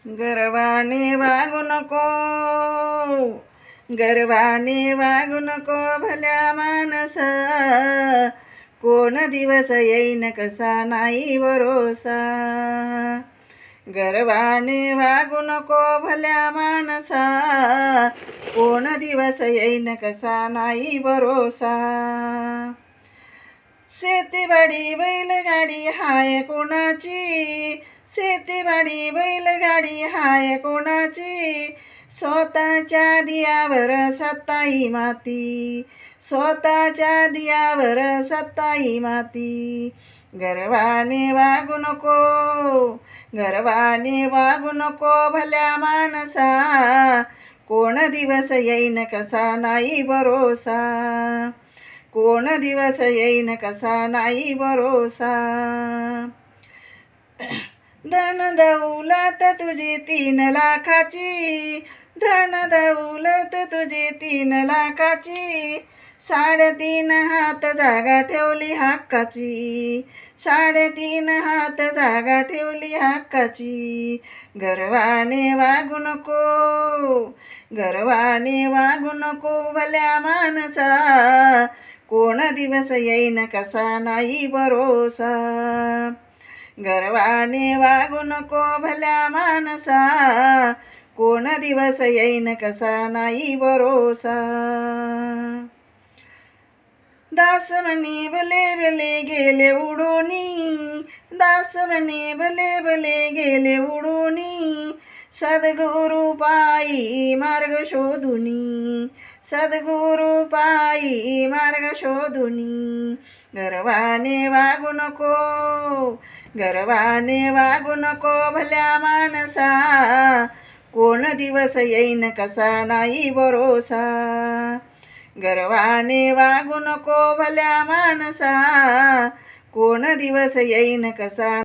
गर्वाने वागू नको, गर्वाने वागू नको भल्या मानसा, कोण दिवस येईन कसा नाही भरोसा. गर्वाने वागू नको भल्या मानसा, कोण दिवस येईन कसा नाही भरोसा. शेतीवाडी बैलगाडी हाय कोणाची, शेतीवाडी बैलगाडी हाय कोणाची, स्वतःच्या दियावर सत्ताई माती, स्वतःच्या दियावर सत्ताई माती. गर्वाने वागू नको, गर्वाने वागू नको भल्या मानसा, कोण दिवस येईन कसा नाही भरोसा, कोण दिवस येईन कसा नाही भरोसा. धन दौलत तुझी 3 लाखाची, धन दौलत तुझी 3 लाखाची, 3.5 हात जागा ठेवली हक्काची, 3.5 हात जागा ठेवली हक्काची. गर्वाने वागू नको, गर्वाने वागू नको भल्या माणसा, कोण दिवस येईन कसा नाही भरोसा. गर्वाने वागू नको भल्या माणसा, कोण दिवस येईन कसा नाही भरोसा. दास म्हणे भले भले गेले उडूनी, दास म्हणे भले भले गेले उडूनी, सद्गुरु पायी मार्ग शोधुनी, सद्गुरु पायी मार्ग शोधुनी. गर्वाने वागू नको, गर्वाने वागू नको भल्या माणसा, कोण दिवस येईन कसा नाही भरोसा. गर्वाने वागू नको भल्या माणसा, कोण दिवस येईन कसा